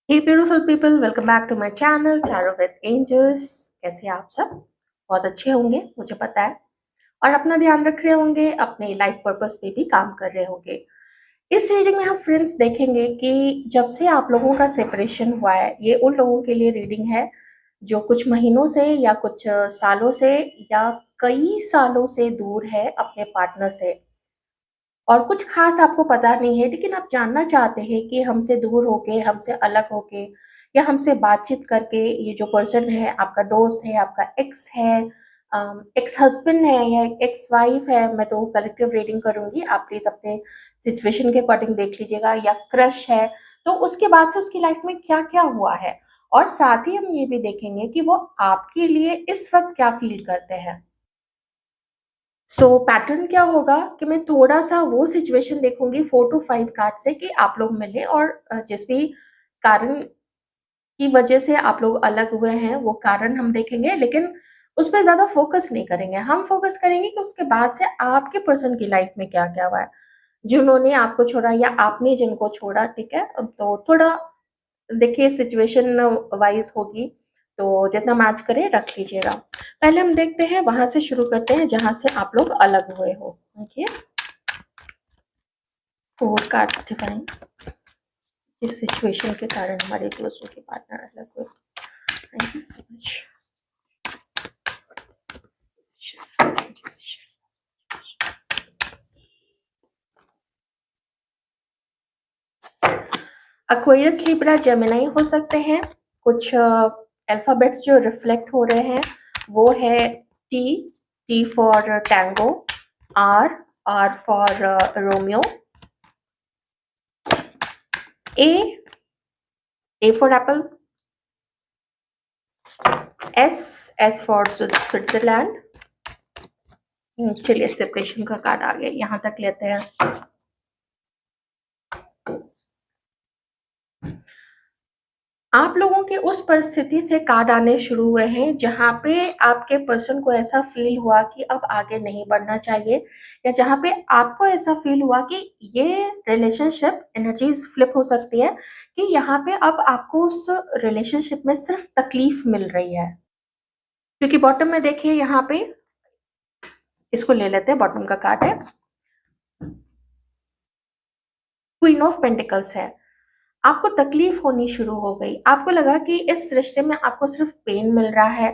Hey beautiful people, welcome back to my channel Charo with angels. कैसे हैं आप सब? बहुत अच्छे होंगे, मुझे पता है। और अपना ध्यान रख रहे होंगे, अपने लाइफ पर्पस पे भी काम कर रहे होंगे। इस रीडिंग में हम फ्रेंड्स देखेंगे कि जब से आप लोगों का सेपरेशन हुआ है, ये उन लोगों के लिए रीडिंग है जो कुछ महीनों से या कुछ सालों से या कई सालों से दूर है अपने पार्टनर से। और कुछ खास आपको पता नहीं है, लेकिन आप जानना चाहते हैं कि हमसे दूर होके, हमसे अलग होके या हमसे बातचीत करके ये जो पर्सन है, आपका दोस्त है, आपका एक्स है, एक्स हस्बैंड है या एक्स वाइफ है। मैं तो कलेक्टिव रीडिंग करूंगी, आप प्लीज अपने सिचुएशन के अकॉर्डिंग देख लीजिएगा। या क्रश है, तो उसके बाद से उसकी लाइफ में क्या क्या हुआ है। और साथ ही हम ये भी देखेंगे कि वो आपके लिए इस वक्त क्या फील करते हैं। पैटर्न क्या होगा कि मैं थोड़ा-सा वो सिचुएशन देखूँगी 4 टू 5 कार्ड से कि आप लोग मिले और जिस भी कारण की वजह से आप लोग अलग हुए हैं, वो कारण हम देखेंगे, लेकिन उस पे ज़्यादा फ़ोकस नहीं करेंगे। हम फ़ोकस करेंगे कि उसके बाद से आपके पर्सन की लाइफ़ में क्या-क्या हुआ है। जिन्होंने आपको छोड़ा या आपने जिनको छोड़ा, ठीक है? तो थोड़ा देखिए सिचुएशन वाइज़ होगी, तो जितना मैच करे रख लीजिएगा। पहले हम देखते हैं, वहाँ से शुरू करते हैं जहाँ से आप लोग अलग हुए हो। Okay, 4 cards divine. इस सिचुएशन के कारण हमारे दोस्तों के पार्टनर अलग हुए। Thank you so much. Aquarius, Libra, Gemini हो सकते हैं। कुछ अल्फाबेट्स जो रिफ्लेक्ट हो रहे हैं वो है T, T for tango, R, R for Romeo, A for apple, S, S for Switzerland. चलिए सेपरेशन का कार्ड आ गया, यहाँ तक लेते हैं। आप लोगों के उस परिस्थिति से कार्ड आने शुरू हुए हैं जहाँ पे आपके पर्सन को ऐसा फील हुआ कि अब आगे नहीं बढ़ना चाहिए, या जहाँ पे आपको ऐसा फील हुआ कि ये रिलेशनशिप एनर्जीज फ्लिप हो सकती है कि यहाँ पे अब आपको उस रिलेशनशिप में सिर्फ तकलीफ मिल रही है। क्योंकि बॉटम में देखिए, यहाँ पे इसको ले लेते हैं, बॉटम का कार्ड है क्वीन ऑफ पेंटिकल्स है। आपको तकलीफ होनी शुरू हो गई, आपको लगा कि इस रिश्ते में आपको सिर्फ पेन मिल रहा है,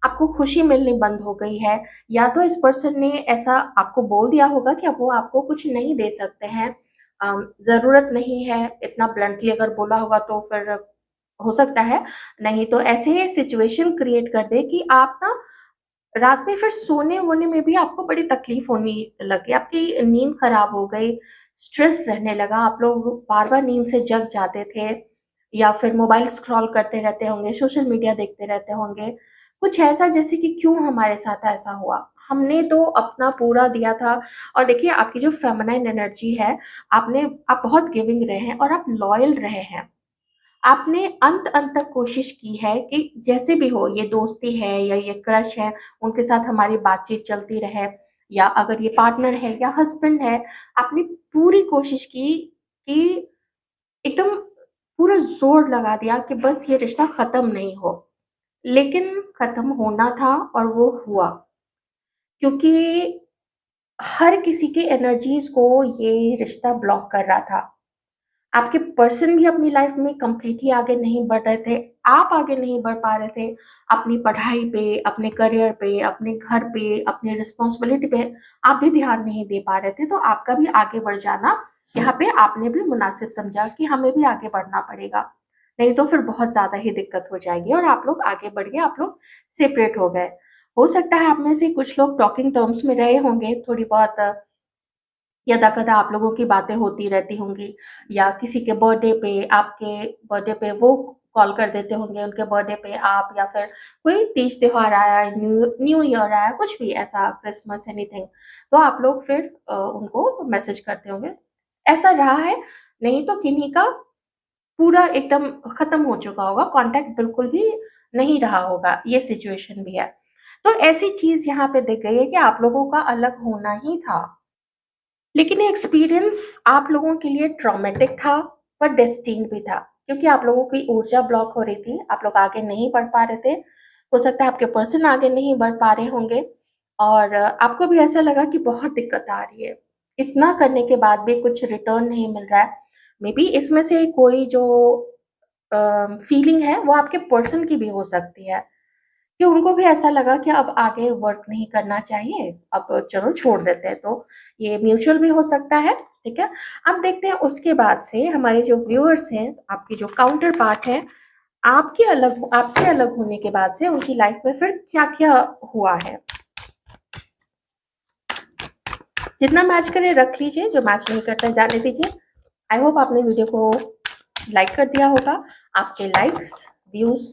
आपको खुशी मिलनी बंद हो गई है। या तो इस पर्सन ने ऐसा आपको बोल दिया होगा कि अब वो आपको कुछ नहीं दे सकते हैं, जरूरत नहीं है। इतना ब्लंटली अगर बोला होगा तो फिर हो सकता है, नहीं तो ऐसे सिचुएशन क्रिएट कर दे कि आप ना रात में फिर सोने वोने में भी आपको बड़ी तकलीफ होने लगी, आपकी नींद खराब हो गई, स्ट्रेस रहने लगा, आप लोग बार बार नींद से जग जाते थे, या फिर मोबाइल स्क्रॉल करते रहते होंगे, सोशल मीडिया देखते रहते होंगे। कुछ ऐसा जैसे कि क्यों हमारे साथ ऐसा हुआ, हमने तो अपना पूरा दिया था। और देखिए आपकी जो फेमिनाइन एनर्जी है, आप बहुत गिविंग रहे हैं और आप लॉयल रहे हैं। आपने अंत अंत तक कोशिश की है कि जैसे भी हो, ये दोस्ती है या ये क्रश है, उनके साथ हमारी बातचीत चलती रहे, या अगर ये पार्टनर है या हस्बैंड है, आपने पूरी कोशिश की कि एकदम पूरा जोर लगा दिया कि बस ये रिश्ता खत्म नहीं हो। लेकिन खत्म होना था और वो हुआ, क्योंकि हर किसी की एनर्जीज को ये रिश्ता ब्लॉक कर रहा था। आपके पर्सन भी अपनी लाइफ में कंप्लीटली आगे नहीं बढ़ रहे थे, आप आगे नहीं बढ़ पा रहे थे अपनी पढ़ाई पे, अपने करियर पे, अपने घर पे, अपनी रिस्पॉन्सिबिलिटी पे आप भी ध्यान नहीं दे पा रहे थे। तो आपका भी आगे बढ़ जाना यहाँ पे आपने भी मुनासिब समझा कि हमें भी आगे बढ़ना पड़ेगा, नहीं तो फिर बहुत ज्यादा ही दिक्कत हो जाएगी। और आप लोग आगे बढ़ गए, आप लोग सेपरेट हो गए। हो सकता है आप में से कुछ लोग टॉकिंग टर्म्स में रहे होंगे, थोड़ी बहुत यदा-कदा आप लोगों की बातें होती रहती होंगी, या किसी के बर्थडे पे, आपके बर्थडे पे वो कॉल कर देते होंगे, उनके बर्थडे पे आप, या फिर कोई तीज त्योहार आया, न्यू न्यू ईयर आया, कुछ भी ऐसा, क्रिसमस, एनीथिंग, तो आप लोग फिर उनको मैसेज करते होंगे। ऐसा रहा है, नहीं तो किन्हीं का पूरा एकदम खत्म हो चुका होगा, कॉन्टैक्ट बिल्कुल भी नहीं रहा होगा, ये सिचुएशन भी है। तो ऐसी चीज़ यहाँ पे दिख गई है कि आप लोगों का अलग होना ही था। लेकिन ये एक्सपीरियंस आप लोगों के लिए ट्रॉमेटिक था, पर डेस्टिन्ड भी था, क्योंकि आप लोगों की ऊर्जा ब्लॉक हो रही थी, आप लोग आगे नहीं बढ़ पा रहे थे। हो सकता है आपके पर्सन आगे नहीं बढ़ पा रहे होंगे और आपको भी ऐसा लगा कि बहुत दिक्कत आ रही है। इतना करने के बाद भी कुछ रिटर्न नहीं मिल रहा है। मेबी इसमें से कोई जो फीलिंग है वो आपके पर्सन की भी हो सकती है कि उनको भी ऐसा लगा कि अब आगे वर्क नहीं करना चाहिए, अब चलो छोड़ देते हैं। तो ये म्यूचुअल भी हो सकता है, ठीक है। अब देखते हैं उसके बाद से हमारे जो व्यूअर्स हैं, आपकी जो काउंटर पार्ट है, आपसे अलग होने के बाद से उनकी लाइफ में फिर क्या क्या हुआ है। जितना मैच करे रख लीजिए, जो मैच नहीं करता जाने दीजिए। आई होप आपने वीडियो को लाइक कर दिया होगा। आपके likes, views,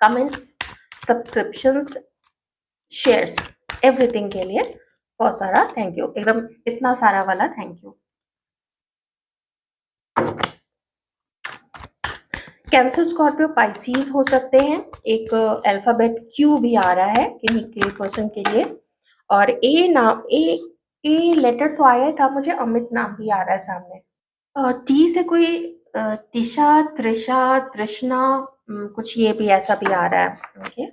comments, subscriptions, shares, everything के लिए बहुत सारा थैंक यू, एकदम इतना सारा वाला thank you. Cancer, Scorpio, Pisces हो सकते हैं। एक अल्फाबेट क्यू भी आ रहा है किन्हीं के पर्सन के लिए, और ए लेटर तो आया था मुझे, अमित नाम भी आ रहा है सामने। टी से कोई टिशा, त्रिशा, तृष्णा, कुछ ये भी ऐसा भी आ रहा है। ओके,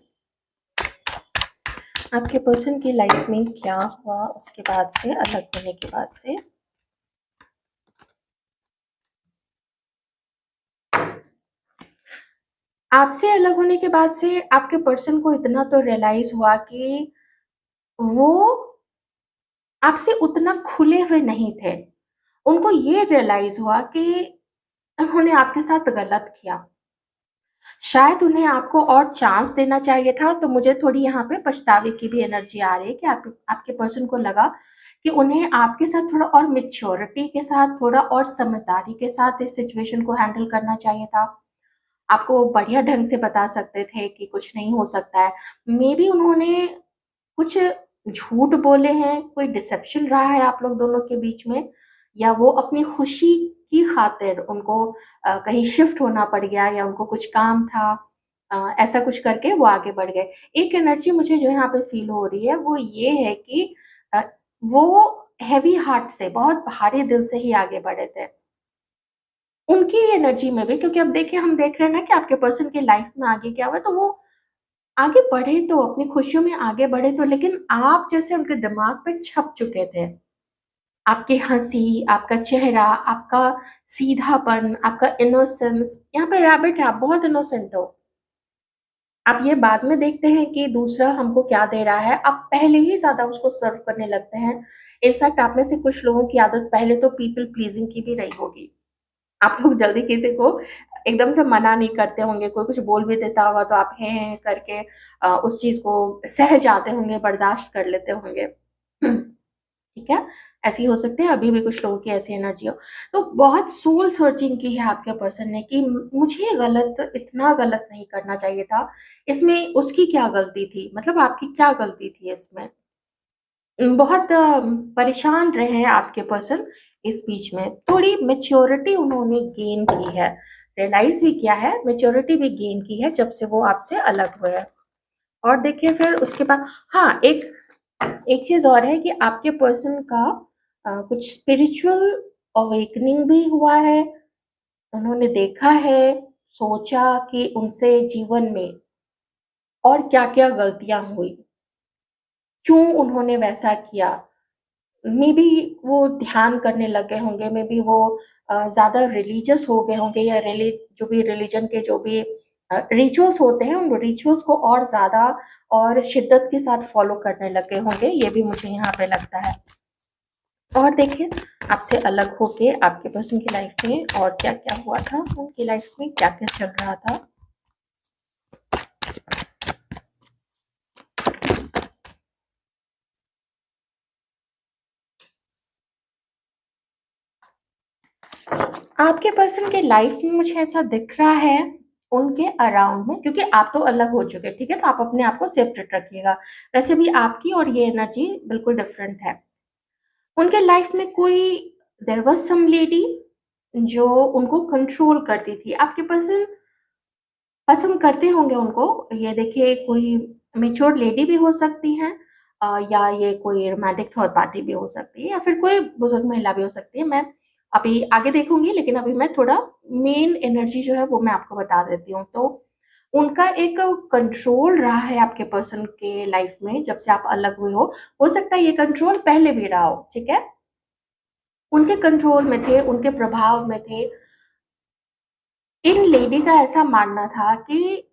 आपके पर्सन की लाइफ में क्या हुआ उसके बाद से, अलग होने के बाद से। आपसे अलग होने के बाद से आपके पर्सन को इतना तो रियलाइज हुआ कि वो आपसे उतना खुले हुए नहीं थे। उनको ये रियलाइज हुआ कि उन्होंने आपके साथ गलत किया। शायद उन्हें आपको और चांस देना चाहिए था। तो मुझे थोड़ी यहाँ पे पछतावे की भी एनर्जी आ रही है कि आपके पर्सन को लगा कि उन्हें आपके साथ थोड़ा और मेच्योरिटी के साथ, थोड़ा और समझदारी के साथ इस सिचुएशन को हैंडल करना चाहिए था। आपको बढ़िया ढंग से बता सकते थे कि कुछ नहीं हो सकता है। मे बी उन्होंने कुछ झूठ बोले हैं, कोई डिसेप्शन रहा है आप लोग दोनों के बीच में, या वो अपनी खुशी की खातिर उनको कहीं शिफ्ट होना पड़ गया, या उनको कुछ काम था, ऐसा कुछ करके वो आगे बढ़ गए। एक एनर्जी मुझे जो यहाँ पे फील हो रही है वो ये है कि अ, वो हैवी हार्ट से, बहुत भारी दिल से ही आगे बढ़े थे। उनकी एनर्जी में भी, क्योंकि अब देखिए हम देख रहे हैं ना कि आपके पर्सन की लाइफ में आगे क्या हुआ, तो वो आगे बढ़े तो अपनी खुशियों में आगे बढ़े तो, लेकिन आप जैसे उनके दिमाग पे छप चुके थे। आपकी हंसी, आपका चेहरा, आपका सीधापन, आपका इनोसेंस, यहाँ पे रैबिट है, आप बहुत इनोसेंट हो। आप ये बाद में देखते हैं कि दूसरा हमको क्या दे रहा है, आप पहले ही ज्यादा उसको सर्व करने लगते हैं। इनफैक्ट आप में से कुछ लोगों की आदत पहले तो पीपल प्लीजिंग की भी रही होगी। आप लोग जल्दी किसी को एकदम से मना नहीं करते होंगे, कोई कुछ बोल भी देता होगा तो आप हैं करके उस चीज को सह जाते होंगे, बर्दाश्त कर लेते होंगे। ठीक है, ऐसी हो सकती है, अभी भी कुछ लोगों की ऐसी एनर्जी हो। तो बहुत सोल सर्चिंग की है आपके पर्सन ने कि मुझे गलत, इतना गलत नहीं करना चाहिए था। इसमें उसकी क्या गलती थी, मतलब आपकी क्या गलती थी इसमें। बहुत परेशान रहे हैं आपके पर्सन। इस बीच में थोड़ी मेच्योरिटी उन्होंने गेन की है, रियलाइज भी किया है, मेच्योरिटी भी गेन की है जब से वो आपसे अलग हुए हैं। और देखिए फिर उसके बाद, हाँ, एक एक चीज और है कि आपके पर्सन का कुछ स्पिरिचुअल अवेकनिंग भी हुआ है। उन्होंने देखा है, सोचा कि उनसे जीवन में और क्या क्या गलतियां हुई, क्यों उन्होंने वैसा किया। मे बी वो ध्यान करने लग गए होंगे, मे बी वो ज्यादा रिलीजियस हो गए होंगे, या जो भी रिलीजन के जो भी रिचुअल्स होते हैं, उन रिचुअल्स को और ज्यादा और शिद्दत के साथ फॉलो करने लग गए होंगे, ये भी मुझे यहाँ पे लगता है। और देखिए आपसे अलग होके आपके पर्सन की लाइफ में और क्या क्या हुआ था, उनकी लाइफ में क्या क्या चल रहा था। आपके पर्सन के लाइफ में मुझे ऐसा दिख रहा है, उनके अराउंड में, क्योंकि आप तो अलग हो चुके, ठीक है, तो आप अपने आप को सेपरेट रखिएगा। वैसे भी आपकी और ये एनर्जी बिल्कुल डिफरेंट है। उनके लाइफ में कोई, देयर वाज सम लेडी जो उनको कंट्रोल करती थी। आपके पर्सन पसंद करते होंगे उनको, ये देखिए कोई मेच्योर लेडी भी हो सकती हैं, या ये कोई रोमांटिक थर्ड पार्टी भी हो सकती है, या फिर कोई बुजुर्ग महिला भी हो सकती है। मैं अभी आगे देखूँगी, लेकिन अभी मैं थोड़ा मेन एनर्जी जो है वो मैं आपको बता देती हूँ। तो उनका एक कंट्रोल रहा है आपके पर्सन के लाइफ में जब से आप अलग हुए हो सकता है ये कंट्रोल पहले भी रहा हो, ठीक है? उनके कंट्रोल में थे, उनके प्रभाव में थे। इन लेडी का ऐसा मानना था कि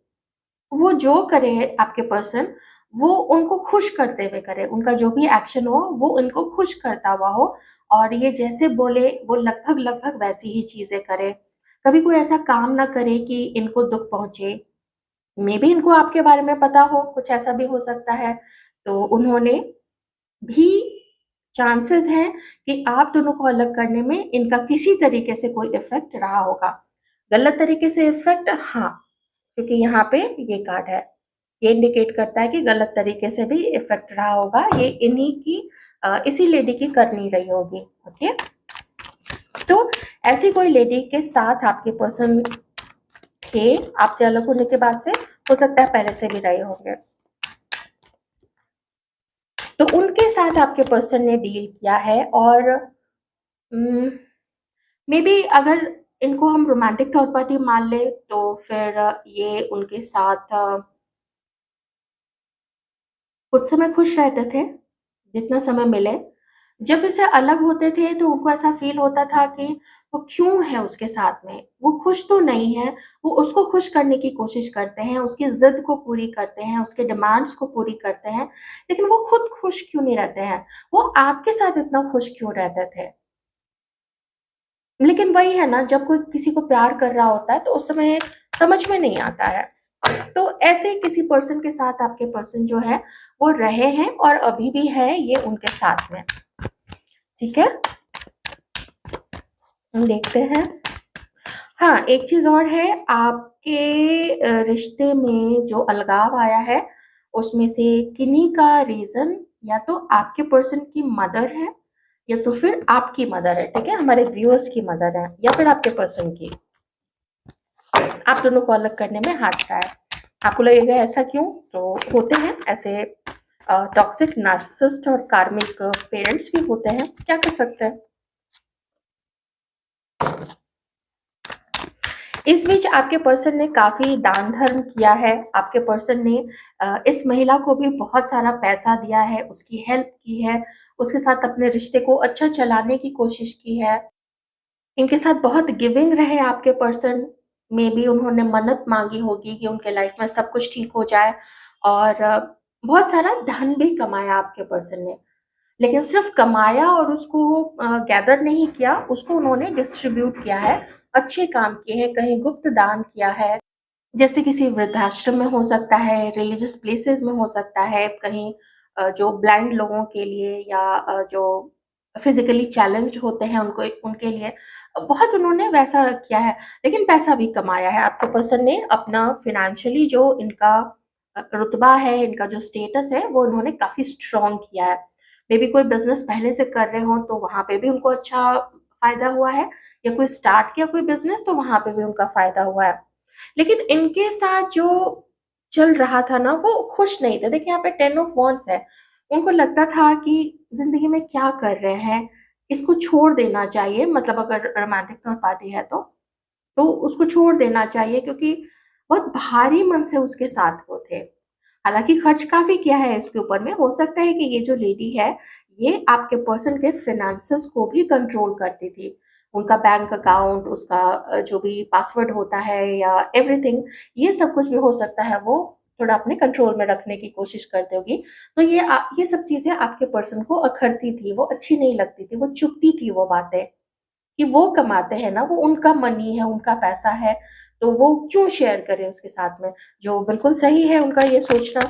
वो जो करे आपके पर्सन, वो उनको खुश करते हुए करे। उनका जो भी एक्शन हो, वो उनको खुश करता हुआ हो और ये जैसे बोले, वो लगभग-लगभग वैसी ही चीज़ें करे। कभी कोई ऐसा काम ना करे कि इनको दुःख पहुँचे। मेबी इनको आपके बारे में पता हो, कुछ ऐसा भी हो सकता है। तो उन्होंने भी चांसेस हैं कि आप दोनों को अलग करने में इनका किसी तरीके से कोई इफ़ेक्ट रहा होगा। गलत तरीके से इफ़ेक्ट हाँ, क्योंकि यहाँ पे ये कार्ड है। ये इंडिकेट करता है कि गलत तरीके से भी इफ़ेक्ट रहा होगा। ये इन्हीं की इसी लेडी की करनी रही होगी, ओके? तो ऐसी कोई लेडी के साथ आपके पर्सन थे, आपसे अलग होने के बाद से, हो सकता है पहले से भी रहे होंगे। तो उनके साथ आपके पर्सन ने डील किया है और मे बी अगर इनको हम रोमांटिक थर्ड पार्टी मान ले तो फिर ये उनके साथ कुछ समय खुश रहते थे, जितना समय मिले। जब इससे अलग होते थे तो उनको ऐसा फ़ील होता था कि वो क्यों है उसके साथ में? वो खुश तो नहीं है, वो उसको खुश करने की कोशिश करते हैं, उसकी ज़िद को पूरी करते हैं, उसके डिमांड्स को पूरी करते हैं, लेकिन वो खुद खुश क्यों नहीं रहते हैं? वो आपके साथ इतना खुश क्यों रहते थे? लेकिन वही है ना, जब कोई किसी को प्यार कर रहा होता है तो उस समय समझ में नहीं आता है। तो ऐसे किसी पर्सन के साथ आपके पर्सन जो है वो रहे हैं और अभी भी है ये उनके साथ में, ठीक है? हम देखते हैं। हाँ, एक चीज़ और है, आपके रिश्ते में जो अलगाव आया है, उसमें से किन्हीं का रीज़न या तो आपके पर्सन की मदर है या तो फिर आपकी मदर है, ठीक है? हमारे व्यूअर्स की मदर है या फिर आपके पर्सन की। आप दोनों को अलग करने में हाथ रहा है। आपको लगेगा ऐसा क्यों? तो होते हैं ऐसे टॉक्सिक नार्सिसिस्ट और कार्मिक पेरेंट्स भी होते हैं, क्या कर सकते हैं? इस बीच आपके पर्सन ने काफ़ी दान धर्म किया है, आपके पर्सन ने इस महिला को भी बहुत सारा पैसा दिया है, उसकी हेल्प की है, उसके साथ अपने रिश्ते को अच्छा चलाने की कोशिश की है। इनके साथ बहुत गिविंग रहे आपके पर्सन, मेबी उन्होंने मन्नत माँगी होगी कि उनके लाइफ में सब कुछ ठीक हो जाए और बहुत सारा धन भी कमाया आपके पर्सन ने। लेकिन सिर्फ़ कमाया और उसको गैदर नहीं किया, उसको उन्होंने डिस्ट्रीब्यूट किया है, अच्छे काम किए हैं, कहीं गुप्त दान किया है, जैसे किसी वृद्धाश्रम में हो सकता है, रिलीजियस प्लेसेस में हो सकता है, कहीं जो ब्लाइंड लोगों के लिए या जो फिज़िकली चैलेंज्ड होते हैं उनको उनके लिए बहुत उन्होंने वैसा किया है, लेकिन पैसा भी कमाया है। आपके पर्सन ने अपना फ़ाइनेंशियली जो इनका रुतबा है, इनका जो स्टेटस है, वो उन्होंने काफ़ी स्ट्रॉन्ग किया है। मेबी कोई बिज़नेस पहले से कर रहे हों, तो वहाँ पे भी उनको अच्छा फ़ायदा हुआ है या कोई स्टार्ट किया कोई बिज़नेस, तो वहाँ पे भी उनका फ़ायदा हुआ है। लेकिन इनके साथ जो चल रहा था ना, वो खुश नहीं थे। देखिए, यहाँ पे 10 ऑफ वांड्स है। उनको लगता था कि ज़िंदगी में क्या कर रहे हैं, इसको छोड़ देना चाहिए, मतलब अगर रोमांटिक थर्ड पार्टी है तो उसको छोड़ देना चाहिए क्योंकि बहुत भारी मन से उसके साथ वो थे। हालाँकि खर्च काफ़ी किया है इसके ऊपर में, हो सकता है कि ये जो लेडी है, ये आपके पर्सन के फ़ाइनेंसेस को भी कंट्रोल करती थी। उनका बैंक अकाउंट, उसका जो भी पासवर्ड होता है या एवरीथिंग, ये सब कुछ भी हो सकता है वो थोड़ा अपने कंट्रोल में रखने की कोशिश करती होगी। तो ये सब चीज़ें आपके पर्सन को अखरती थी, वो अच्छी नहीं लगती थी, वो चुभती थी वो बातें। कि वो कमाते हैं ना, वो उनका मनी है, उनका पैसा है, तो वो क्यों शेयर करें उसके साथ में, जो बिल्कुल सही है उनका ये सोचना।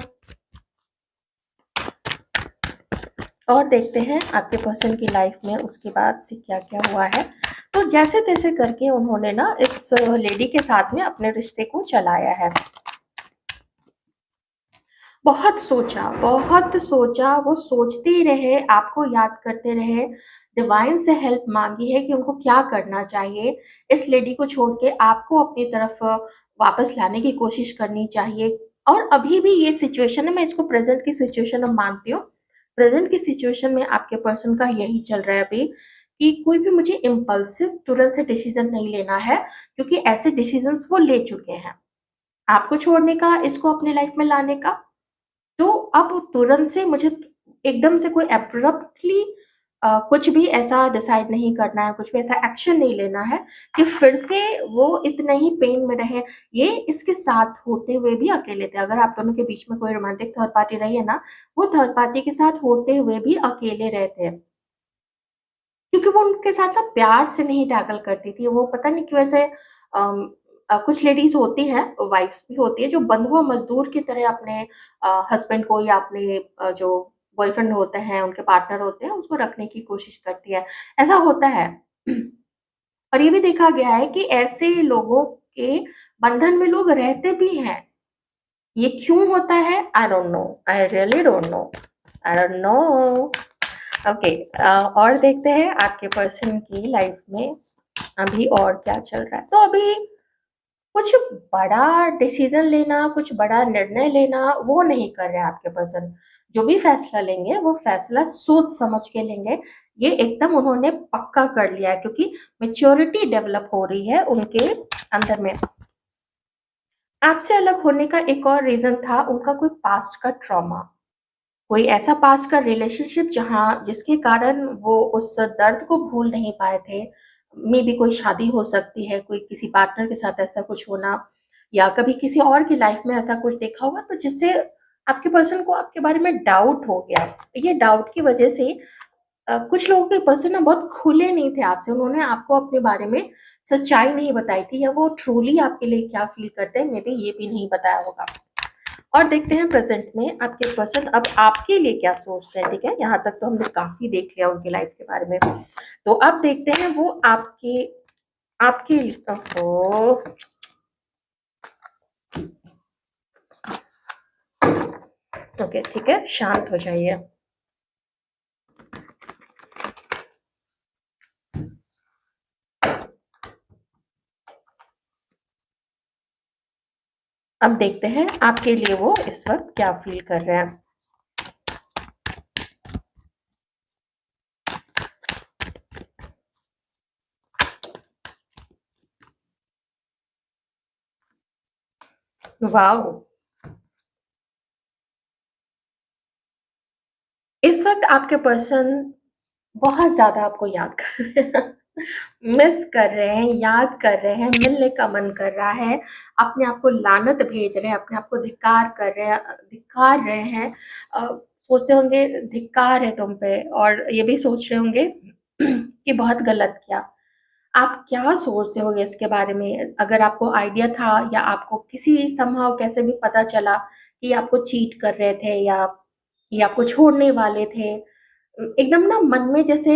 और देखते हैं आपके पर्सन की लाइफ में उसके बाद से क्या-क्या हुआ है। तो जैसे-तैसे करके उन्होंने ना इस लेडी के साथ में अपने रिश्ते को चलाया है। बहुत सोचा, वो सोचते ही रहे, आपको याद करते रहे, डिवाइन से हेल्प माँगी है कि उनको क्या करना चाहिए। इस लेडी को छोड़ के आपको अपनी तरफ वापस लाने की कोशिश करनी चाहिए और अभी भी ये सिचुएशन है, मैं इसको प्रेज़ेंट की सिचुएशन अब मानती हूँ। प्रेज़ेंट की सिचुएशन में आपके पर्सन का यही चल रहा है अभी कि कोई भी मुझे इम्पल्सिव तुरंत से डिसीजन नहीं लेना है, क्योंकि ऐसे डिसीजंस वो ले चुके हैं। आपको छोड़ने का, इसको अपने लाइफ में लाने का, तो अब तुरंत से मुझे एकदम से कोई एब्रप्टली कुछ भी ऐसा डिसाइड नहीं करना है, कुछ भी ऐसा एक्शन नहीं लेना है कि फिर से वो इतने ही पेन में रहे। ये इसके साथ होते हुए भी अकेले थे। अगर आप दोनों के बीच में कोई रोमांटिक थर्ड पार्टी रही है ना, वो थर्ड पार्टी के साथ होते हुए भी अकेले रहते हैं। क्योंकि वो उनके साथ ना प्यार से नहीं टैकल करती थी। वो पता नहीं क्यों ऐसे कुछ लेडीज़ होती हैं, वाइफ्स भी होती है, जो बंधुआ मज़दूर की तरह अपने हस्बैंड को या अपने जो बॉयफ्रेंड होते हैं, उनके पार्टनर होते हैं, उसको रखने की कोशिश करती है। ऐसा होता है। और ये भी देखा गया है कि ऐसे लोगों के बंधन में लोग रहते भी हैं। ये क्यों होता है? I don't know. I really don't know. I don't know. Okay, और देखते हैं आपके पर्सन की लाइफ में अभी और क्या चल रहा है। तो अभी कुछ बड़ा डिसीजन लेना, कुछ बड़ा निर्णय लेना वो नहीं कर रहे हैं आपके पर्सन। जो भी फैसला लेंगे वो फैसला सोच समझ के लेंगे। ये एकदम उन्होंने पक्का कर लिया है, क्योंकि मेच्योरिटी डेवलप हो रही है उनके अंदर में। आपसे अलग होने का एक और रीजन था उनका कोई पास्ट का ट्रॉमा, कोई ऐसा पास्ट का रिलेशनशिप जहाँ जिसके कारण वो उस दर्द को भूल नहीं पाए थे। मे बी कोई शादी हो सकती है, कोई किसी पार्टनर के साथ ऐसा कुछ होना, या कभी किसी और की लाइफ में ऐसा कुछ देखा होगा, तो जिससे आपके पर्सन को आपके बारे में डाउट हो गया। ये डाउट की वजह से कुछ लोगों के पर्सन ना बहुत खुले नहीं थे आपसे। उन्होंने आपको अपने बारे में सच्चाई नहीं बताई थी, या वो ट्रूली आपके लिए क्या फील करते हैं, मे बी ये भी नहीं बताया होगा। और देखते हैं प्रेजेंट में आपके पर्सन अब आपके लिए क्या सोचते हैं। ठीक है, यहाँ तक तो हमने काफी देख लिया उनकी लाइफ के बारे में। तो अब देखते हैं वो आपके आपके ओहो, ओके ठीक है, शांत हो जाइए। अब देखते हैं आपके लिए वो इस वक्त क्या फील कर रहे हैं। वाओ, इस वक्त आपके पर्सन बहुत ज़्यादा आपको याद कर रहे हैं, मिस कर रहे हैं, याद कर रहे हैं, मिलने का मन कर रहा है, अपने आप को लानत भेज रहे हैं, अपने आप को धिक्कार रहे हैं। सोचते होंगे धिक्कार है तुम पे, और ये भी सोच रहे होंगे कि बहुत गलत किया। आप क्या सोचते होगे इसके बारे में? अगर आपको आइडिया था, या आपको किसी समहाउ कैसे भी पता चला कि आपको चीट कर रहे थे, या ये आपको छोड़ने वाले थे, एकदम ना मन में जैसे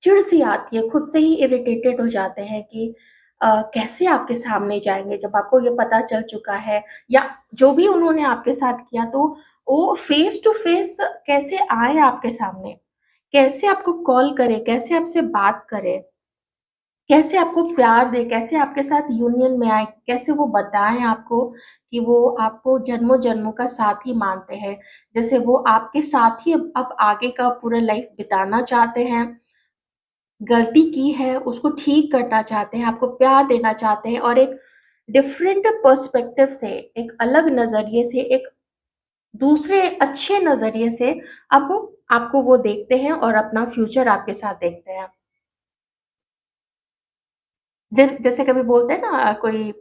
चिढ़ सी आती है, खुद से ही इरिटेटेड हो जाते हैं कि कैसे आपके सामने जाएँगे जब आपको ये पता चल चुका है, या जो भी उन्होंने आपके साथ किया, तो वो फेस टू फेस कैसे आए आपके सामने? कैसे आपको कॉल करे, कैसे आपसे बात करे, कैसे आपको प्यार दें, कैसे आपके साथ यूनियन में आए, कैसे वो बताएँ आपको कि वो आपको जन्मों-जन्मों का साथी मानते हैं। जैसे वो आपके साथ ही अब आगे का पूरा लाइफ बिताना चाहते हैं, गलती की है उसको ठीक करना चाहते हैं, आपको प्यार देना चाहते हैं, और एक डिफरेंट पर्सपेक्टिव से, एक अलग नज़रिए से, एक दूसरे अच्छे नज़रिए से अब आपको वो देखते हैं और अपना फ्यूचर आपके साथ देखते हैं। जैसे कभी बोलते हैं ना, कोई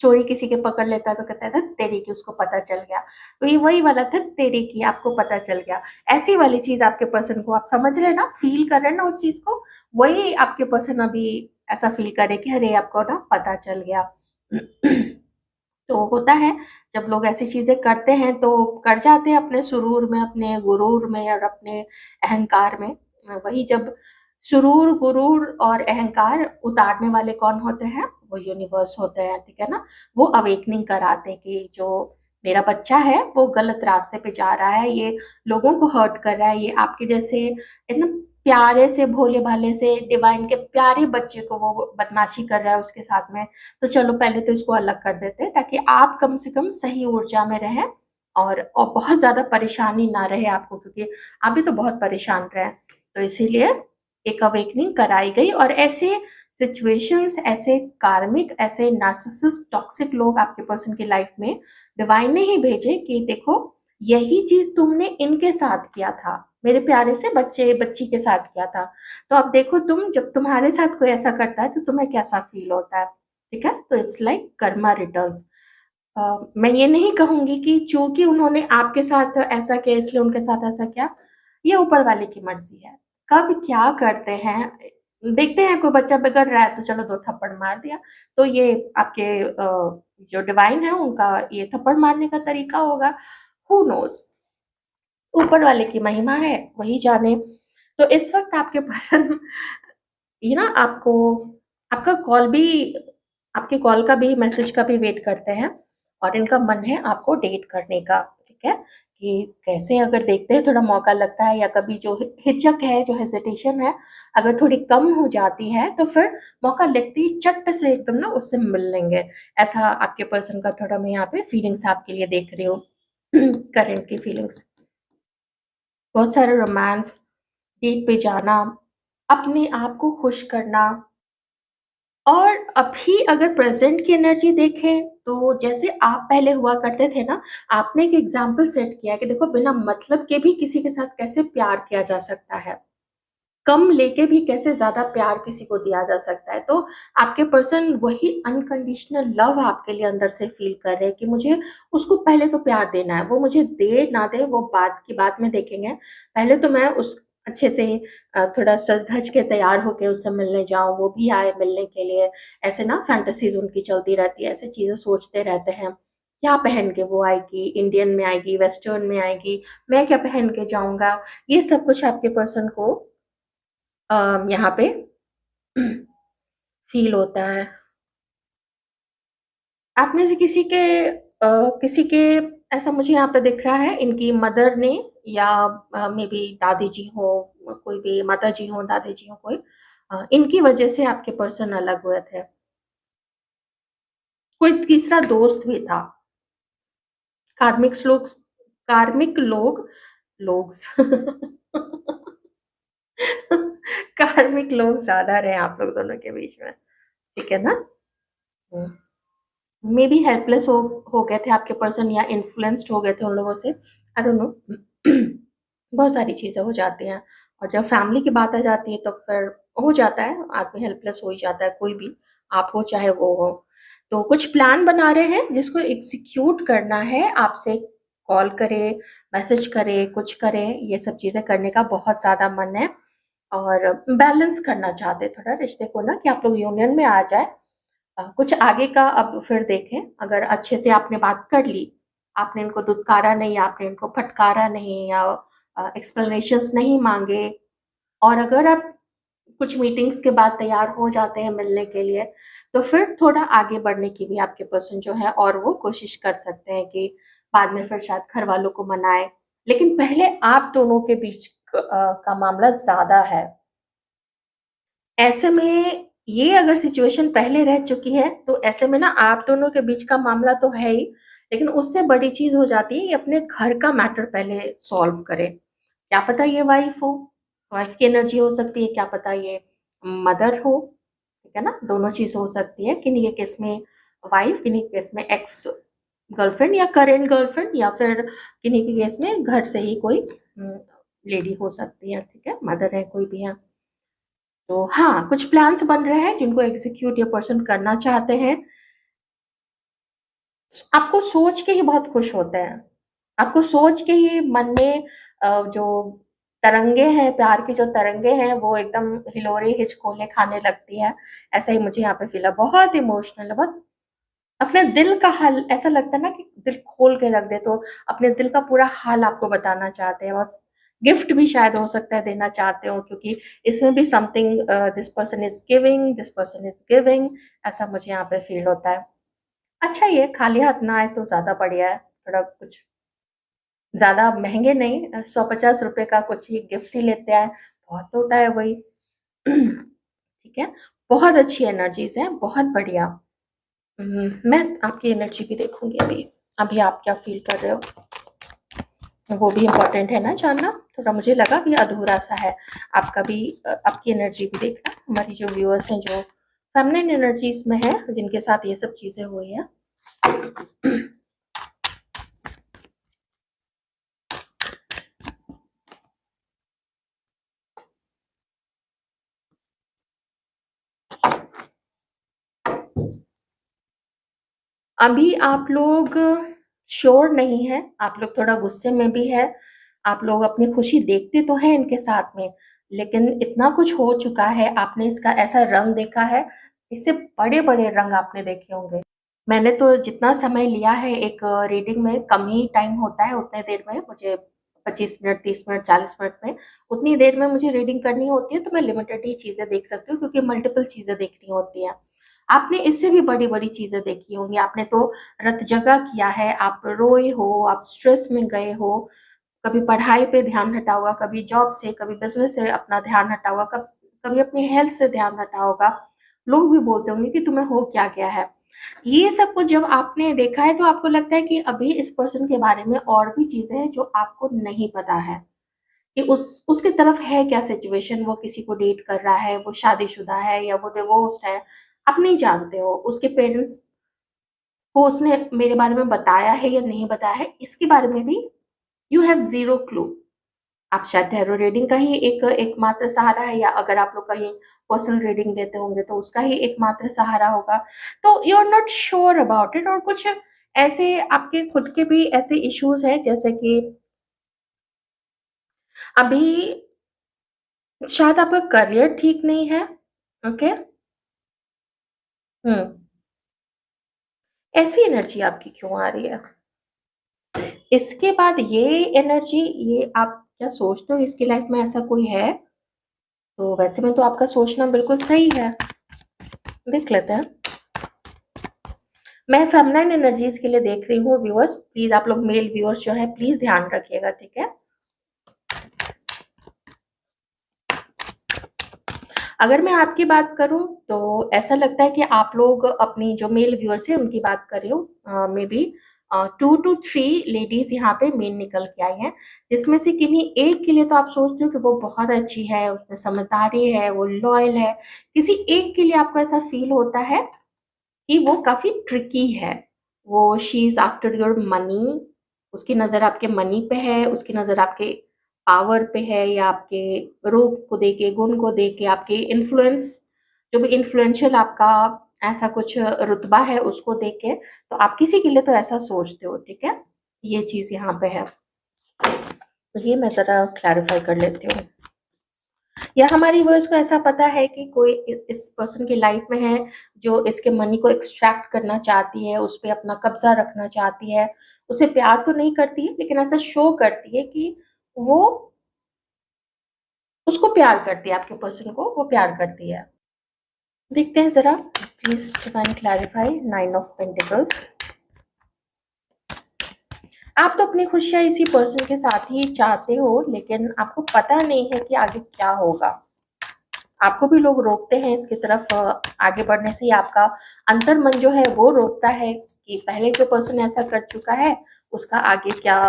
चोरी किसी के पकड़ लेता है तो कहता है "धत तेरी की, उसको पता चल गया।" तो ये वही वाला "धत तेरी की, आपको पता चल गया।" ऐसी वाली चीज़ आपके पर्सन को आप समझ रहे हैं ना, फ़ील कर रहे हैं ना उस चीज़ को, वही आपके पर्सन अभी ऐसा फ़ील कर रहे हैं कि अरे! आपको ना पता चल गया। तो होता है, जब लोग ऐसी चीज़ें करते हैं तो कर जाते हैं अपने सुरूर में, अपने गुरूर में और अपने अहंकार में। वही जब सुरूर, गुरूर और अहंकार उतारने वाले कौन होते हैं? वो यूनिवर्स होते हैं, ठीक है ना? वो अवेकनिंग कराते हैं कि जो मेरा बच्चा है वो गलत रास्ते पे जा रहा है, ये लोगों को हर्ट कर रहा है, ये आपके जैसे एकदम प्यारे से, भोले-भाले से, डिवाइन के प्यारे बच्चे को वो बदमाशी कर रहा है उसके साथ में। तो चलो पहले तो इसको अलग कर देते हैं, ताकि आप कम से कम सही ऊर्जा में रहें, और बहुत ज़्यादा परेशानी ना रहे आपको, क्योंकि आप भी तो बहुत परेशान रहे हैं। तो इसीलिए एक अवेकनिंग कराई गई और ऐसे सिचुएशंस, ऐसे कार्मिक, ऐसे नार्सिसिस्ट टॉक्सिक लोग आपके पर्सन की लाइफ में डिवाइन ने ही भेजे कि देखो यही चीज तुमने इनके साथ किया था, मेरे प्यारे से बच्चे बच्ची के साथ किया था, तो अब देखो तुम, जब तुम्हारे साथ कोई ऐसा करता है तो तुम्हें कैसा फील होता है। ठीक है, तो इट्स लाइक कर्मा रिटर्न्स। मैं ये नहीं कहूंगी कि चूंकि उन्होंने आपके साथ ऐसा किया इसलिए उनके साथ ऐसा किया, ये ऊपर वाले की मर्जी है। कब क्या करते हैं, देखते हैं कोई बच्चा बिगड़ रहा है तो चलो दो थप्पड़ मार दिया, तो ये आपके जो डिवाइन है उनका ये थप्पड़ मारने का तरीका होगा, हु नोज, ऊपर वाले की महिमा है, वही जाने। तो इस वक्त आपके पर्सन ये ना आपको, आपका कॉल भी, आपके कॉल का भी, मैसेज का भी वेट करते हैं और इनका मन है आपको डेट करने का। ठीक है, कि कैसे अगर देखते हैं थोड़ा मौका लगता है या कभी जो हिचक है, जो हेजिटेशन है, अगर थोड़ी कम हो जाती है तो फिर मौका लगते ही चट से एकदम ना उससे मिल लेंगे। ऐसा आपके पर्सन का थोड़ा मैं यहाँ पे फीलिंग्स आपके लिए देख रही हूँ करंट की फीलिंग्स, बहुत सारे रोमांस, डेट पे जाना, अपने आप को खुश करना। और अभी अगर प्रेजेंट की एनर्जी देखें तो जैसे आप पहले हुआ करते थे ना, आपने एक एग्जाम्पल सेट किया कि देखो बिना मतलब के भी किसी के साथ कैसे प्यार किया जा सकता है, कम लेके भी कैसे ज्यादा प्यार किसी को दिया जा सकता है। तो आपके पर्सन वही अनकंडीशनल लव आपके लिए अंदर से फील कर रहे हैं कि मुझे उसको पहले तो प्यार देना है, वो मुझे दे ना दे वो बात की बात में देखेंगे, पहले तो मैं उस अच्छे से थोड़ा सज धज के तैयार होके उससे मिलने जाऊं, वो भी आए मिलने के लिए। ऐसे ना फैंटेसीज उनकी चलती रहती है, ऐसे चीजें सोचते रहते हैं, क्या पहन के वो आएगी, इंडियन में आएगी, वेस्टर्न में आएगी, मैं क्या पहन के जाऊंगा, ये सब कुछ आपके पर्सन को यहाँ पे फील होता है। आप में से किसी के ऐसा मुझे यहाँ पे दिख रहा है, इनकी मदर ने या मे बी दादी जी हो, कोई भी माता जी हो, दादी जी हो, कोई इनकी वजह से आपके पर्सन अलग हुए थे। कोई तीसरा दोस्त भी था। कार्मिक लोग, कार्मिक लोग, लोग कार्मिक लोग ज्यादा रहे आप लोग दोनों के बीच में। ठीक है ना। मे बी हेल्पलेस हो गए थे आपके पर्सन या इन्फ्लुएंस्ड हो गए थे उन लोगों से, आई डोंट नो। बहुत सारी चीजें हो जाती हैं और जब फैमिली की बात आ जाती है तो फिर हो जाता है, आदमी हेल्पलेस हो ही जाता है, कोई भी, आप हो चाहे वो हो। तो कुछ प्लान बना रहे हैं जिसको एग्जीक्यूट करना है, आपसे कॉल करे, मैसेज करे, कुछ करे, ये सब चीजें करने का बहुत ज्यादा मन है और बैलेंस करना चाहते हैं थोड़ा रिश्ते को ना, कि आप लोग यूनियन में आ जाए। कुछ आगे का अब फिर देखें, अगर अच्छे से आपने बात कर ली, आपने इनको दुत्कारा नहीं, आपने इनको फटकारा नहीं या एक्सप्लेनेशंस नहीं मांगे, और अगर आप कुछ मीटिंग्स के बाद तैयार हो जाते हैं मिलने के लिए, तो फिर थोड़ा आगे बढ़ने की भी आपके पर्सन जो है और वो कोशिश कर सकते हैं कि बाद में फिर शायद घर वालों को मनाए। लेकिन पहले आप दोनों के बीच का मामला ज्यादा है। ऐसे में ये अगर सिचुएशन पहले रह चुकी है तो ऐसे में ना आप दोनों के बीच का मामला तो है ही, लेकिन उससे बड़ी चीज हो जाती है ये अपने घर का मैटर पहले सॉल्व करे। क्या पता ये वाइफ हो, वाइफ की एनर्जी हो सकती है, क्या पता ये मदर हो। ठीक है ना, दोनों चीज हो सकती है, किन्हीं के केस में वाइफ, किन्हीं के केस में एक्स गर्लफ्रेंड या करेंट गर्लफ्रेंड, या फिर किन्हीं के केस में घर से ही कोई लेडी हो सकती है। ठीक है, मदर है, कोई भी है। तो हाँ, कुछ प्लान्स बन रहे हैं जिनको एग्जीक्यूट ये पर्सन करना चाहते हैं। आपको सोच के ही बहुत खुश होते हैं, आपको सोच के ही मन में जो तरंगे हैं, प्यार की जो तरंगे हैं वो एकदम हिलोरे हिचकोले खाने लगती है। ऐसा ही मुझे यहाँ पे फील है, बहुत इमोशनल है, बहुत अपने दिल का हाल, ऐसा लगता है ना कि दिल खोल के रख दे, तो अपने दिल का पूरा हाल आपको बताना चाहते हैं, बहुत गिफ्ट भी शायद हो सकता है देना चाहते हो, क्योंकि इसमें भी something this person is giving, this person is giving, ऐसा मुझे यहाँ पे फील होता है। अच्छा, ये खाली हाथ ना आए तो ज्यादा बढ़िया है, थोड़ा कुछ ज्यादा महंगे नहीं, 150 रुपए का कुछ ही गिफ्ट ही लेते आए, बहुत होता है वही। ठीक है, बहुत अच्छी एनर्जीज है, बहुत बढ़िया। मैं आपकी एनर्जी भी देखूंगी अभी, अभी आप क्या फील कर रहे हो, वो भी इम्पोर्टेंट है ना जानना थोड़ा मुझे लगा कि अधूरा-सा है। आपका भी आपकी एनर्जी भी देखना, हमारी जो व्यूअर्स हैं, जो फेमिनिन एनर्जीज़ में हैं, जिनके साथ ये सब चीज़ें हुई हैं। अभी आप लोग श्योर नहीं हैं, आप लोग थोड़ा गुस्से में भी हैं, आप लोग अपनी खुशी देखते तो हैं इनके साथ में, लेकिन इतना कुछ हो चुका है, आपने इसका ऐसा रंग देखा है, इससे बड़े-बड़े रंग आपने देखे होंगे। मैंने तो जितना समय लिया है एक रीडिंग में, कम ही टाइम होता है, उतने देर में मुझे 25 मिनट, 30 मिनट, 40 मिनट में, उतनी देर में मुझे रीडिंग करनी होती है, तो मैं लिमिटेड ही चीज़ें देख सकती हूँ क्योंकि मल्टीपल चीज़ें देखनी होती हैं। आपने इससे भी बड़ी-बड़ी चीज़ें देखी होंगी, आपने तो रत-जगा किया है, आप रोए हो, आप स्ट्रेस में गए हो, कभी पढ़ाई पे ध्यान हटा होगा, कभी जॉब से, कभी बिज़नेस से अपना ध्यान हटा होगा, कभी अपनी हेल्थ से ध्यान हटा होगा। लोग भी बोलते होंगे कि तुम्हें हो क्या गया है? ये सब कुछ जब आपने देखा है तो आपको लगता है कि अभी इस पर्सन के बारे में और भी चीज़ें हैं जो आपको नहीं पता है, कि उसकी तरफ है क्या सिचुएशन, वो किसी को डेट कर रहा है, वो शादीशुदा है या वो डिवोर्स्ड है, आप नहीं जानते हो। उसके पेरेंट्स को उसने मेरे बारे में बताया है या नहीं बताया है, इसके बारे में भी यू हैव ज़ीरो क्लू। आप शायद टैरो रीडिंग का ही एक एकमात्र सहारा है, या अगर आप लोग कहीं पर्सनल रीडिंग लेते होंगे तो उसका ही एकमात्र सहारा होगा। तो you are not sure about it, और कुछ ऐसे आपके खुद के भी ऐसे इश्यूज़ हैं जैसे कि अभी शायद आपका करियर ठीक नहीं है, ओके? हुँ, ऐसी एनर्जी आपकी क्यों आ रही है? इसके बाद ये एनर्जी, ये आप क्या सोचते हो इसकी लाइफ़ में ऐसा कोई है? तो वैसे में तो आपका सोचना बिल्कुल सही है। देख लेते हैं। मैं फेमिनाइन एनर्जीज़ के लिए देख रही हूँ व्यूअर्स, प्लीज़ आप लोग मेल व्यूअर्स जो हैं प्लीज़ ध्यान रखिएगा, ठीक है? अगर मैं आपकी बात करूँ तो ऐसा लगता है कि आप लोग अपनी जो मेल व्यूअर्स हैं उनकी बात कर रही हूँ, मेबी 2 टू 3 लेडीज़ यहाँ पे मेन निकल के आई हैं, जिसमें से किन्हीं एक के लिए तो आप सोचते हो कि वो बहुत अच्छी है, उसमें समझदारी है, वो लॉयल है। किसी एक के लिए आपको ऐसा फ़ील होता है कि वो काफ़ी ट्रिकी है। वो she is after your money, उसकी नज़र आपके मनी पे है, उसकी नज़र आपके पावर पे है, या आपके रूप को देख के, गुण को देख के, आपके इन्फ्लुएंस, जो भी इन्फ्लुएंशियल आपका ऐसा कुछ रुतबा है उसको देख के, तो आप किसी के लिए तो ऐसा सोचते हो, ठीक है? ये चीज़ यहाँ पे है। तो ये मैं ज़रा क्लैरिफ़ाई कर लेती हूँ। या हमारी व्यूअर्स को ऐसा पता है कि कोई इस पर्सन की लाइफ में है जो इसके मनी को एक्सट्रैक्ट करना चाहती है, उस पे अपना कब्जा रखना चाहती है, उसे प्यार तो नहीं करती है लेकिन ऐसा शो करती है कि वो उसको प्यार करती है, आपके पर्सन को वो प्यार करती है। देखते हैं ज़रा, please divine clarify, 9 of pentacles. आप तो अपनी खुशियाँ इसी पर्सन के साथ ही चाहते हो, लेकिन आपको पता नहीं है कि आगे क्या होगा। आपको भी लोग रोकते हैं इसकी तरफ आगे बढ़ने से, ही आपका अंतर्मन जो है वो रोकता है कि पहले जो पर्सन ऐसा कर चुका है, उसका आगे क्या,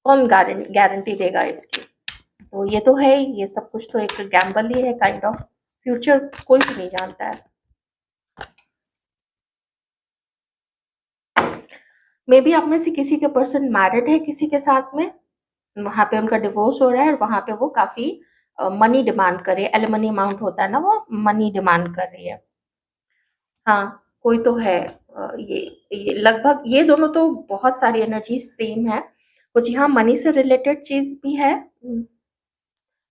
कौन गारंटी देगा इसकी। तो ये तो है ही, ये सब कुछ तो एक गैम्बल ही है काइंड ऑफ, फ्यूचर कोई भी नहीं जानता है। मे बी आप में से किसी के पर्सन मैरिड है किसी के साथ में, वहाँ पे उनका डिवोर्स हो रहा है और वहाँ पे वो काफ़ी मनी डिमांड कर रही है, एलिमनी अमाउंट होता है ना, वो मनी डिमांड कर रही है। हाँ, कोई तो है, ये लगभग ये दोनों तो बहुत सारी एनर्जी सेम है। कुछ यहाँ मनी से रिलेटेड चीज़ भी है।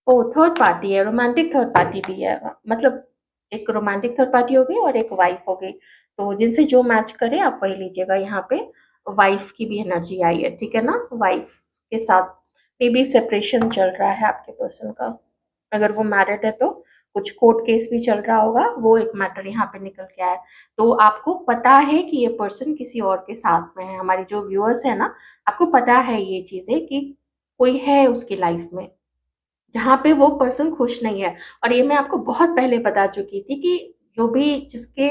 ओह! थर्ड पार्टी है, रोमांटिक थर्ड पार्टी भी है। मतलब एक रोमांटिक थर्ड पार्टी हो गई और एक वाइफ़ हो गई। तो जिनसे जो मैच करे आप वही लीजिएगा। यहाँ पे वाइफ़ की भी एनर्जी आई है, ठीक है ना? वाइफ़ के साथ मेबी सेपरेशन चल रहा है आपके पर्सन का। अगर वो मैरिड है तो कुछ कोर्ट केस भी चल रहा होगा, वो एक मैटर यहाँ पे निकल के आया है। तो आपको पता है कि ये पर्सन किसी और के साथ में है। हमारी जो व्यूअर्स हैं ना, आपको पता है ये चीज़ें कि कोई है उसकी लाइफ में, जहाँ पे वो पर्सन खुश नहीं है। और ये मैं आपको बहुत पहले बता चुकी थी कि जो भी जिसके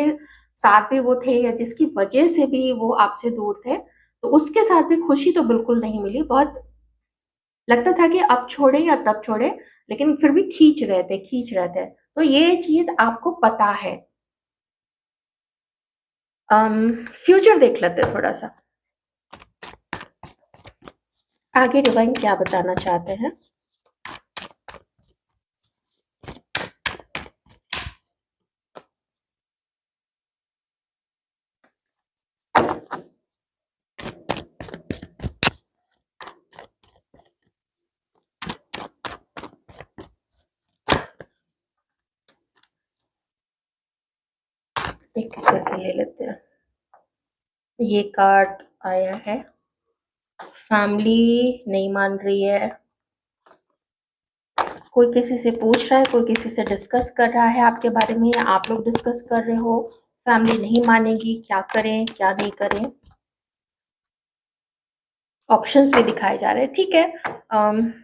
साथ भी वो थे या जिसकी वजह से भी वो आपसे दूर थे, तो उसके साथ भी खुशी तो बिल्कुल नहीं मिली। बहुत लगता था कि अब छोड़े या तब छोड़े, लेकिन फिर भी खींच रहे थे। तो ये चीज़ आपको पता है। फ्यूचर देख लेते हैं थोड़ा-सा। आगे डिवाइन क्या बताना चाहते हैं? एक-एक करके ले लेते हैं। ये कार्ड आया है, फैमिली नहीं मान रही है, कोई किसी से पूछ रहा है, कोई किसी से डिस्कस कर रहा है आपके बारे में, या आप लोग डिस्कस कर रहे हो, फैमिली नहीं मानेगी, क्या करें, क्या नहीं करें। ऑप्शंस भी दिखाए जा रहे हैं, ठीक है।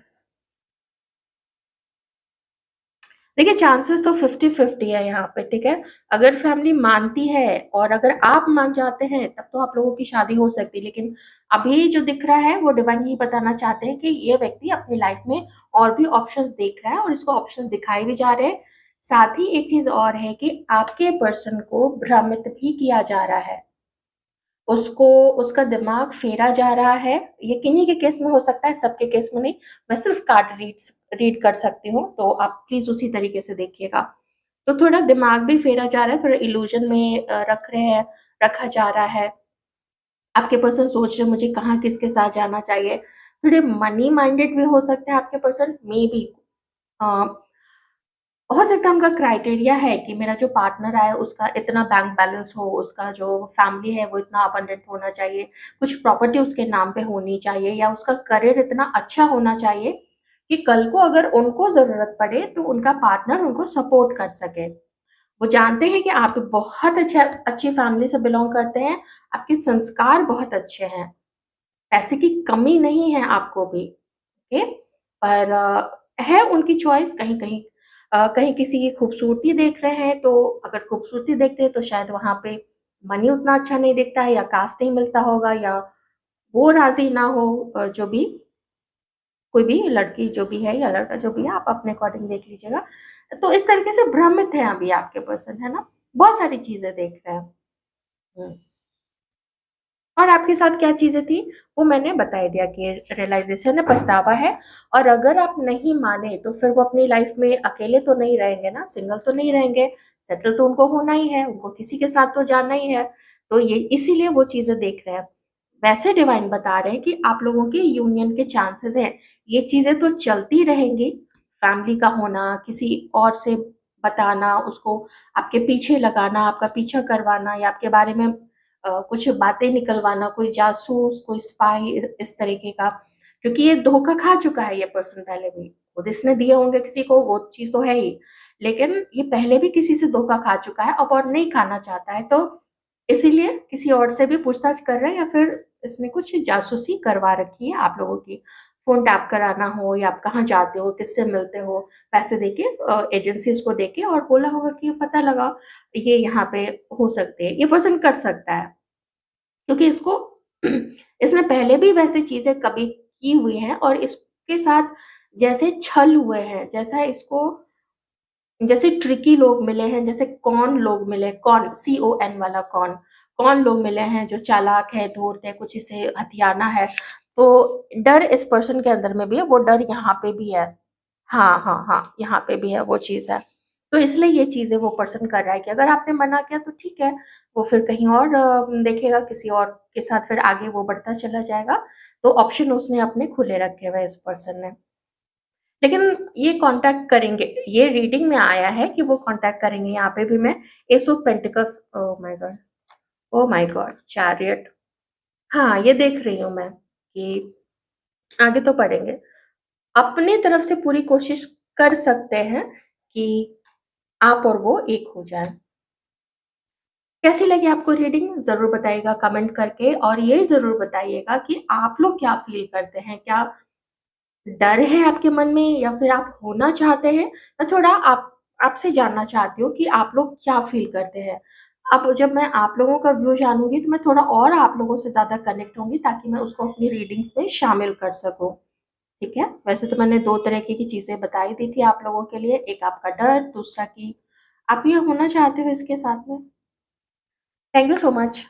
देखिए, चांसेस तो 50-50 है यहाँ पे, ठीक है। अगर फैमिली मानती है और अगर आप मान जाते हैं, तब तो आप लोगों की शादी हो सकती है। लेकिन अभी जो दिख रहा है, वो डिवाइन यही बताना चाहते हैं कि ये व्यक्ति अपनी लाइफ में और भी ऑप्शंस देख रहा है और इसको ऑप्शंस दिखाए भी जा रहे हैं। साथ ही एक चीज और है कि आपके पर्सन को भ्रमित भी किया जा रहा है, उसको उसका दिमाग फेरा जा रहा है। ये किन्हीं के केस में हो सकता है, सबके केस में नहीं। मैं सिर्फ कार्ड रीड कर सकती हूँ, तो आप प्लीज उसी तरीके से देखिएगा। तो थोड़ा दिमाग भी फेरा जा रहा है, थोड़ा इल्यूजन में रखा जा रहा है। आपके पर्सन सोच रहे हैं मुझे कहाँ किसके साथ जाना चाहिए। थोड़े मनी माइंडेड भी हो सकते हैं आपके पर्सन, मे बी। हो सकता है उनका क्राइटेरिया है कि मेरा जो पार्टनर है उसका इतना बैंक बैलेंस हो, उसका जो फैमिली है वो इतना अबंडेंट होना चाहिए, कुछ प्रॉपर्टी उसके नाम पे होनी चाहिए, या उसका करियर इतना अच्छा होना चाहिए कि कल को अगर उनको जरूरत पड़े तो उनका पार्टनर उनको सपोर्ट कर सके। वो जानते हैं कि आप बहुत अच्छी फैमिली से बिलोंग करते हैं, आपके संस्कार बहुत अच्छे हैं, पैसे की कमी नहीं है आपको भी। ओके। पर है उनकी चॉइस। कहीं कहीं कहीं किसी की खूबसूरती देख रहे हैं, तो अगर खूबसूरती देखते हैं तो शायद वहां पे मनी उतना अच्छा नहीं दिखता है, या कास्ट नहीं मिलता होगा, या वो राजी ना हो। जो भी, कोई भी लड़की जो भी है या लड़का जो भी है, आप अपने अकॉर्डिंग देख लीजिएगा। तो इस तरीके से भ्रमित है अभी आपके पर्सन, है ना। बहुत सारी चीजें देख रहे हैं। हम्म। और आपके साथ क्या चीजें थी, वो मैंने बता ही दिया कि रियलाइजेशन है, पछतावा है। और अगर आप नहीं माने तो फिर वो अपनी लाइफ में अकेले तो नहीं रहेंगे ना, सिंगल तो नहीं रहेंगे। सेटल तो उनको होना ही है, उनको किसी के साथ तो जाना ही है। तो ये इसीलिए वो चीजें देख रहे हैं। वैसे डिवाइन बता रहे हैं कि आप लोगों के यूनियन के चांसेस हैं। ये चीजें तो चलती रहेंगी, फैमिली का होना, किसी और से बताना, उसको आपके पीछे लगाना, आपका पीछा करवाना, या आपके बारे में कुछ बातें निकलवाना, कोई जासूस, कोई स्पाई, इस तरीके का। क्योंकि ये धोखा खा चुका है ये पर्सन पहले भी, खुद इसने दिए होंगे किसी को, वो चीज तो है ही। लेकिन ये पहले भी किसी से धोखा खा चुका है, अब और नहीं खाना चाहता है, तो इसीलिए किसी और से भी पूछताछ कर रहा है, या फिर इसने कुछ जासूसी करवा रखी है आप लोगों की। फोन टैप कराना हो, या आप कहाँ जाते हो, किससे मिलते हो, पैसे देके, एजेंसीज को देके, और बोला होगा कि पता लगा ये यहाँ पे हो सकते हैं, ये पर्सन कर सकता है। क्योंकि इसको इसने पहले भी वैसी चीजें कभी की हुई हैं, और इसके साथ जैसे छल हुए हैं, जैसा इसको, जैसे ट्रिकी लोग मिले हैं, जैसे कौन लोग मिले, कौन, CON वाला कौन, कौन लोग मिले हैं जो चालाक है, धूर्त है, कुछ इसे हथियाना है। तो डर इस पर्सन के अंदर में भी है, वो डर यहाँ पे भी है। हाँ हाँ हाँ, यहाँ पे भी है वो चीज है। तो इसलिए ये चीजें वो पर्सन कर रहा है कि अगर आपने मना किया तो ठीक है, वो फिर कहीं और देखेगा, किसी और के साथ फिर आगे वो बढ़ता चला जाएगा। तो ऑप्शन उसने अपने खुले रखे हुए हैं इस पर्सन ने। लेकिन ये कांटेक्ट करेंगे, ये रीडिंग में आया है कि वो कांटेक्ट करेंगे। यहाँ पे भी मैं S of pentacles, oh my God, oh my God, chariot. हाँ, ये देख रही हूँ मैं कि आगे तो पढ़ेंगे, अपनी तरफ से पूरी कोशिश कर सकते हैं कि आप और वो एक हो जाए। कैसी लगी आपको रीडिंग, जरूर बताइएगा कमेंट करके, और ये जरूर बताइएगा कि आप लोग क्या फील करते हैं, क्या डर है आपके मन में, या फिर आप होना चाहते हैं। मैं थोड़ा आपसे जानना चाहती हूँ कि आप लोग क्या फील करते हैं। अब जब मैं आप लोगों का व्यू जानूंगी तो मैं थोड़ा और आप लोगों से ज्यादा कनेक्ट होंगी, ताकि मैं उसको अपनी रीडिंग्स में शामिल कर सकूं। ठीक है? वैसे तो मैंने 2 तरीके की चीज़ें बता ही दी थी आप लोगों के लिए, एक आपका डर, दूसरा कि आप ये होना चाहते हो इसके साथ में। Thank you so much.